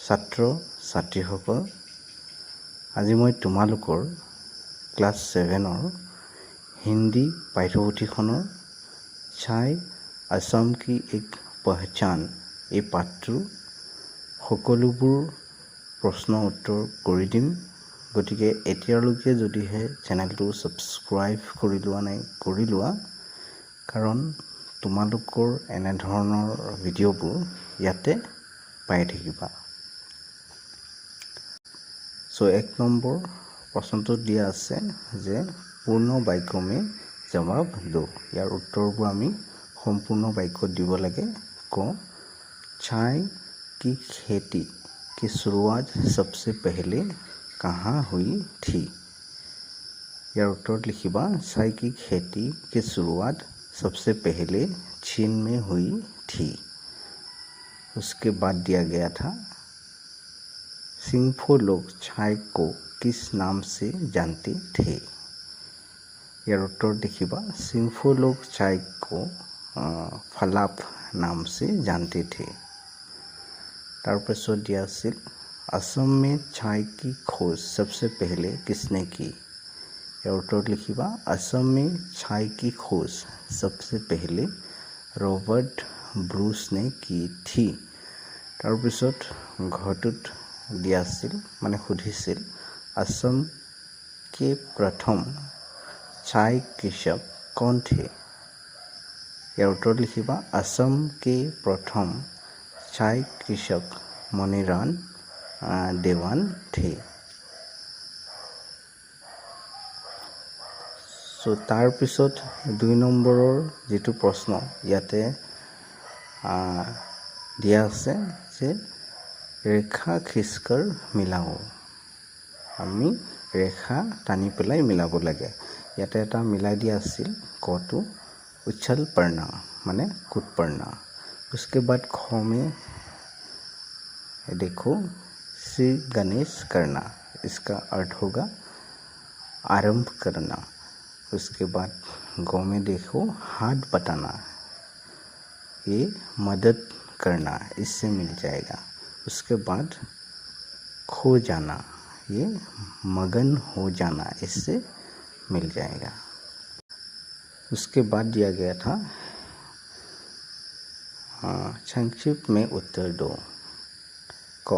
ছাত্ৰ ছাত্ৰীসকল, আজি মই তোমালোকৰ ক্লাছ 7ৰ হিন্দী পাঠ্যপুথিখনৰ চাই আসাম কি এক পহচান এই পাঠটোৰ সকলোবোৰ প্ৰশ্ন উত্তৰ কৰি দিম। গতিকে এতিয়ালৈকে যদিহে চেনেলটো ছাবস্ক্ৰাইব কৰি লোৱা নাই কৰি লোৱা, কাৰণ তোমালোকৰ এনেধৰণৰ ভিডিঅ'বোৰ ইয়াতে পাই থাকিবা। এক নম্বৰ প্ৰশ্নটো দিয়া আছে যে পূৰ্ণ বাক্য মে জবাব দো। ইয়াৰ উত্তৰবোৰ আমি সম্পূৰ্ণ বাক্যত দিব লাগে। ক চাय की खेती की शुरुआत सबसे पहले कहाँ हुई थी। यार उत्तर लिखिबा चाय की खेती की शुरुआत सबसे पहले चीन में हुई थी। उसके बाद दिया गया था सिंगफो लोग चाय को किस नाम से जानते थे। यार उत्तर लिखिबा सिंगफो लोग चाय को फलाप नाम से जानते थे। তাৰপিছত দিয়া আছিল असम में चाय की खोज सबसे पहले किसने की। यार उत्तर लिखिबा असम में चाय की खोज सबसे पहले रॉबर्ट ब्रूस ने की थी। তাৰপিছত ঘৰটোত দিয়া আছিল মানে সুধিছিল असम के प्रथम चाय कृषक कौन थे। यार उत्तर लिखिबा असम के प्रथम चाय कृषक मणिराम देवान थे। তাৰপিছত 2 নম্বৰৰ যিটো প্ৰশ্ন ইয়াতে দিয়া আছে যে ৰেখা খিচকৰ মিলাও। আমি ৰেখা টানি পেলাই মিলাব লাগে। ইয়াতে এটা মিলাই দিয়া আছিল কটো उच्छल पढ़ना माने कूद पढ़ना। उसके बाद ख में देखो श्री गणेश करना, इसका अर्थ होगा आरंभ करना। उसके बाद गौ में देखो हाथ बटाना, ये मदद करना, इससे मिल जाएगा। उसके बाद खो जाना, ये मगन हो जाना, इससे मिल जाएगा। उसके बाद दिया गया था संक्षिप्त में उत्तर दो। क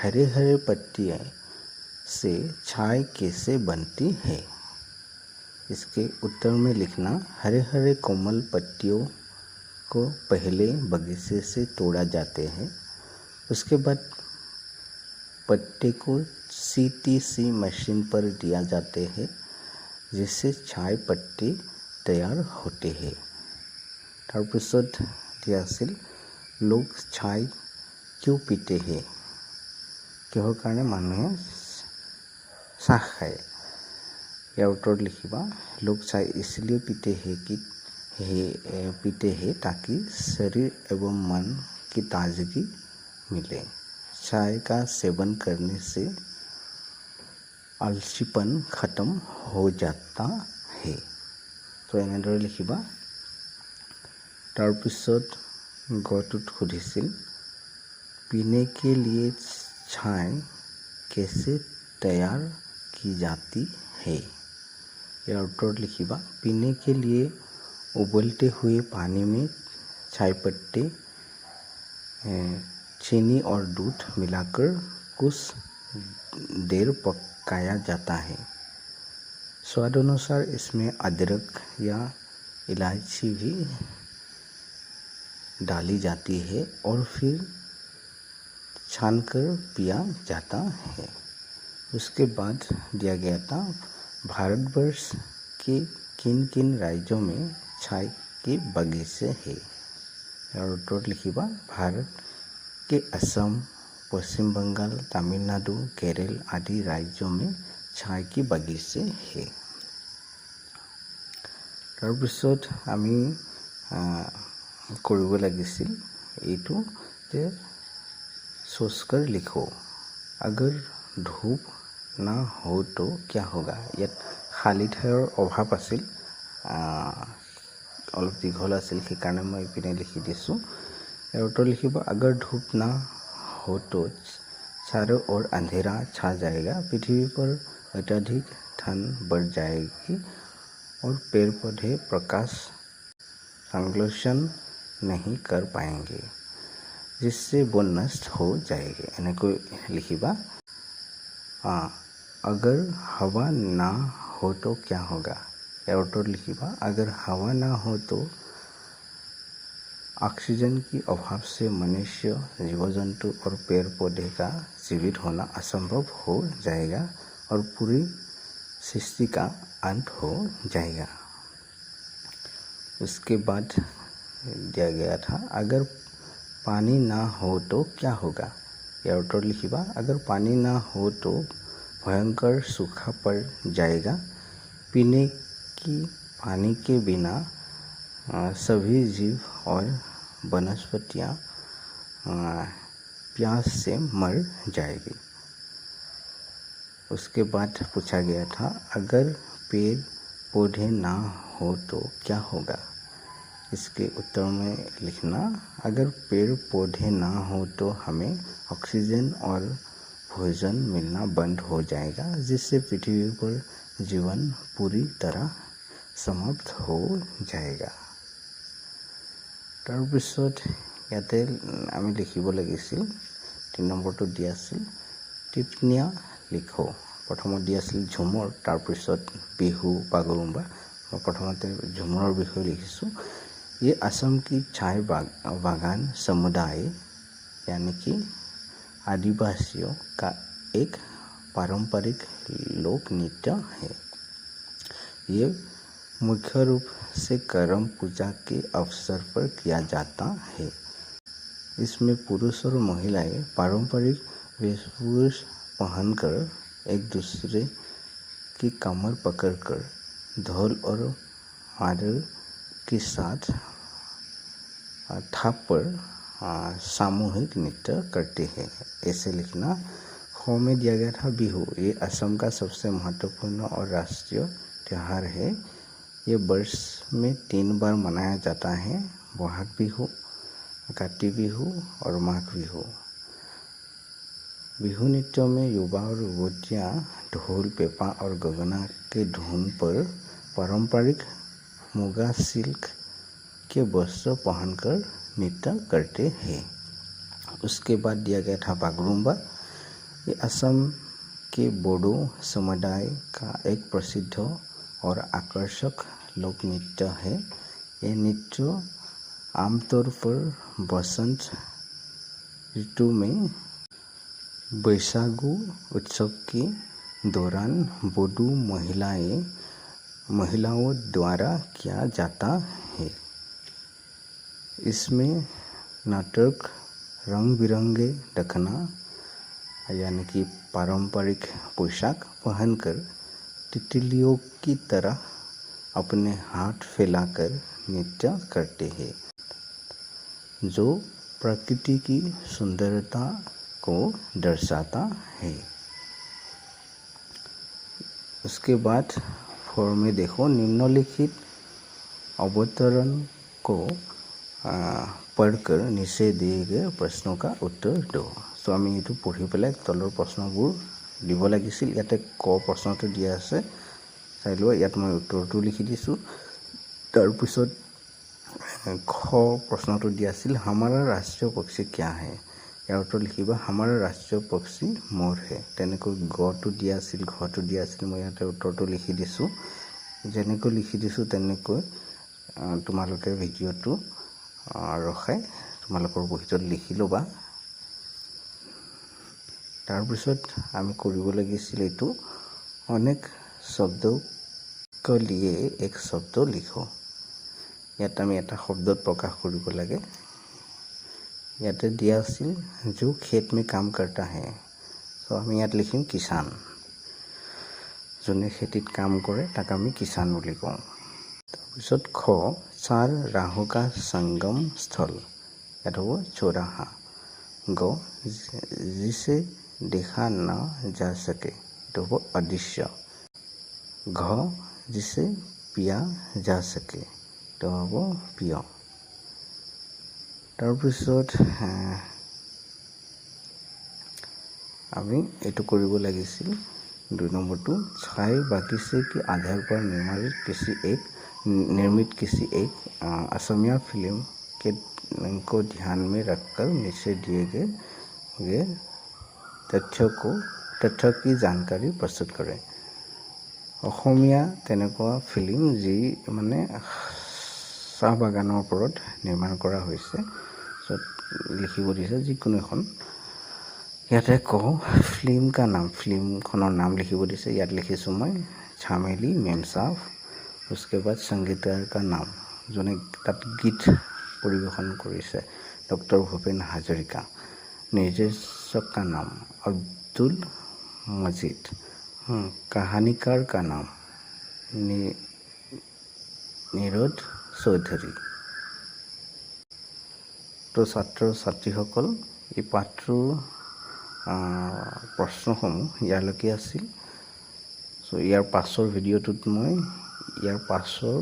हरे हरे पत्तियाँ से चाय कैसे बनती है। इसके उत्तर में लिखना हरे हरे कोमल पत्तियों को पहले बगीचे से तोड़ा जाते हैं। उसके बाद पत्ते को CTC मशीन पर दिया जाते हैं, जिससे चाय पत्ती तैयार होते हैं। তাৰপিছত দিয়া আছিল लोग चाय क्यों पीते हैं, কিহৰ কাৰণে মানুহে চাহ খায়। ইয়াৰ উত্তৰ লিখিবা लोग चाय इसलिए पीते हैं ताकि शरीर एवं मन की ताजगी मिले। चाय का सेवन करने से आलसीपन खत्म हो जाता है। तो এনেদৰে লিখিবা। তাৰপিছত গটোত সুধিছিল पीने के लिए चाय कैसे तैयार की जाती है। यार उत्तर लिखिबा पीने के लिए उबलते हुए पानी में चाय पत्ते चीनी और दूध मिलाकर कुछ देर पकाया जाता है। स्वाद अनुसार इसमें अदरक या इलायची भी डाली जाती है और फिर छानकर पिया जाता है। उसके बाद दिया गया था भारतवर्ष के किन किन राज्यों में चाय के बगीचे हैं। और उत्तर लिखिबा भारत के असम, पश्चिम बंगाल, तमिलनाडु, केरल आदि राज्यों में चाय की बगीचे हैं। তাৰপিছত আমি কৰিব লাগিছিল এইটো যে सोचकर लिखो अगर धूप ना हो तो क्या होगा। ইয়াত খালী ঠাইৰ অভাৱ আছিল, অলপ দীঘল আছিল, সেইকাৰণে মই ইপিনে লিখি দিছোঁ। ইয়াৰ উত্তৰ লিখিব अगर धूप ना हो तो चारों ओर अंधेरा छा जाएगा, पृथ्वी पर अत्यधिक ठंड बढ़ जाएगी और पेड़ पौधे प्रकाश संश्लेषण नहीं कर पाएंगे, जिससे वो नष्ट हो जाएंगे। इनको लिखिबा अगर हवा ना हो तो क्या होगा। यार उत्तर लिखिबा अगर हवा ना हो तो ऑक्सीजन की अभाव से मनुष्य, जीव जंतु और पेड़ पौधे का जीवित होना असंभव हो जाएगा और पूरी सृष्टि का अंत हो जाएगा। उसके बाद दिया गया था अगर पानी ना हो तो क्या होगा। यह उत्तर लिखिबा अगर पानी ना हो तो भयंकर सूखा पड़ जाएगा। पीने की पानी के बिना सभी जीव और वनस्पतियाँ प्यास से मर जाएगी। उसके बाद पूछा गया था अगर पेड़ पौधे ना हो तो क्या होगा। इसके उत्तर में लिखना अगर पेड़ पौधे ना हो तो हमें ऑक्सीजन और भोजन मिलना बंद हो जाएगा, जिससे पृथ्वी पर जीवन पूरी तरह समाप्त हो जाएगा। তাৰপিছত ইয়াতে আমি লিখিব লাগিছিল 3 নম্বৰটো দিয়া আছিল টিপ্পনীয়া লিখো। প্ৰথমত দিয়া আছিল ঝুমৰ, তাৰপিছত বিহু বাগৰুম্বা। মই প্ৰথমতে ঝুমৰৰ বিষয়ে লিখিছোঁ। ये असम की चाय बागान समुदाय यानी कि आदिवासियों का एक पारंपरिक लोक नृत्य है। ये मुख्य रूप से करम पूजा के अवसर पर किया जाता है। इसमें पुरुष और महिलाएं पारंपरिक वेशभूषा पहनकर एक दूसरे की कमर पकड़कर ढोल और मादल के साथ थाप पर सामूहिक नृत्य करते हैं। ऐसे लिखना। खो में दिया गया था बिहू। ये असम का सबसे महत्वपूर्ण और राष्ट्रीय त्यौहार है। ये वर्ष में 3 बार मनाया जाता है, बोहाग बिहू, काति बिहू और माघ बिहू। बिहू नृत्य में युवा और युवतियाँ ढोल, पेपा और गगना के धुन पर पारंपरिक मुगा सिल्क के वस्त्र पहनकर नृत्य करते हैं। उसके बाद दिया गया था बागरुम्बा। ये असम के बोडो समुदाय का एक प्रसिद्ध और आकर्षक लोक नृत्य है। ये नृत्य आमतौर पर बसंत ऋतु में बैसागु उत्सव के दौरान बोडो महिलाओं द्वारा किया जाता है। इसमें नाटक, रंग बिरंगे दखना यानी कि पारंपरिक पोशाक पहनकर तितलियों की तरह अपने हाथ फैलाकर नृत्य करते हैं, जो प्रकृति की सुंदरता को दर्शाता है। उसके बाद 4 में देखो निम्नलिखित अवतरण को पढ़कर नीचे दिए गए प्रश्नों का उत्तर दो। तो আমি এইটো পঢ়ি পেলাই তলৰ প্ৰশ্নবোৰ দিব লাগিছিল। ইয়াতে ক প্ৰশ্নটো দিয়া আছে, চাই লোৱা। ইয়াত মই উত্তৰটো লিখি দিছোঁ। তাৰপিছত খ প্ৰশ্নটো দিয়া আছিল हमारा राष्ट्रीय पक्षी क्या है। ইয়াৰ উত্তৰ লিখিবা हमारा राष्ट्रीय पक्षी मोर है। তেনেকৈ গটো দিয়া আছিল, ঘটো দিয়া আছিল। মই ইয়াতে উত্তৰটো লিখি দিছোঁ। যেনেকৈ লিখি দিছোঁ তেনেকৈ তোমালোকে ভিডিঅ'টো ৰখাই তোমালোকৰ বহীটোত লিখি ল'বা। তাৰপিছত আমি কৰিব লাগিছিল এইটো অনেক শব্দ को लिए एक शब्द लिखो। ইয়াত আমি এটা শব্দত প্ৰকাশ কৰিব লাগে। ইয়াতে দিয়া আছিল जो खेत में काम करता है। তো আমি ইয়াত লিখিম কিষাণ। যোনে খেতিত কাম কৰে তাক আমি কিষাণ বুলি কওঁ। তাৰপিছত খ 4 राहु का संगम स्थल। ইয়াত হ'ব चौराहा। ग जिसे देखा ना जा सके, तो वो अदृश्य। घ जिसे पिया जा सके, तो वो पिय। তাৰপিছত আমি এইটো কৰিব লাগিছিল 2 নম্বৰটো छाई बागीचे के आधार पर निर्मित किसी एक असमिया फिल्म को ध्यान में रखकर नीचे दिए गए तथ्य की जानकारी प्रस्तुत करें অসমীয়া তেনেকুৱা ফিল্ম যি মানে চাহ বাগানৰ ওপৰত নিৰ্মাণ কৰা হৈছে লিখিব দিছে যিকোনো এখন ইয়াতে কওঁ फिल्मखনৰ नाम लिखिब दिसे ইয়াত लिखिছোঁ मैं झामेली मेम साहब उसके बाद संगीतकार का नाम जोने তাত गीत परिवेशन কৰিছে डॉक्टर भूपेन हाजरिका निर्देशक का नाम अब्दुल मजीद कहानीकार का नाम नीरज चौधरी तो ছাত্ৰ ছাত্ৰীসকল এই পাঠটোৰ প্ৰশ্নসমূহ ইয়ালৈকে আছিল সো ইয়াৰ পাছৰ ভিডিঅ'টোত মই ইয়াৰ পাছৰ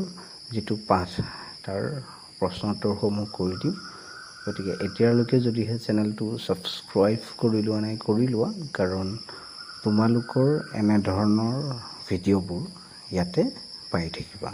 যেটো পাঠ তাৰ প্ৰশ্নোত্তৰসমূহ কৰি দিম গতিকে এতিয়ালৈকে যদিহে চেনেলটো সাবস্ক্ৰাইব কৰি লোৱা কাৰণ তোমালোকৰ এনে ধৰণৰ ভিডিঅ'বোৰ ইয়াতে পাই থাকিবা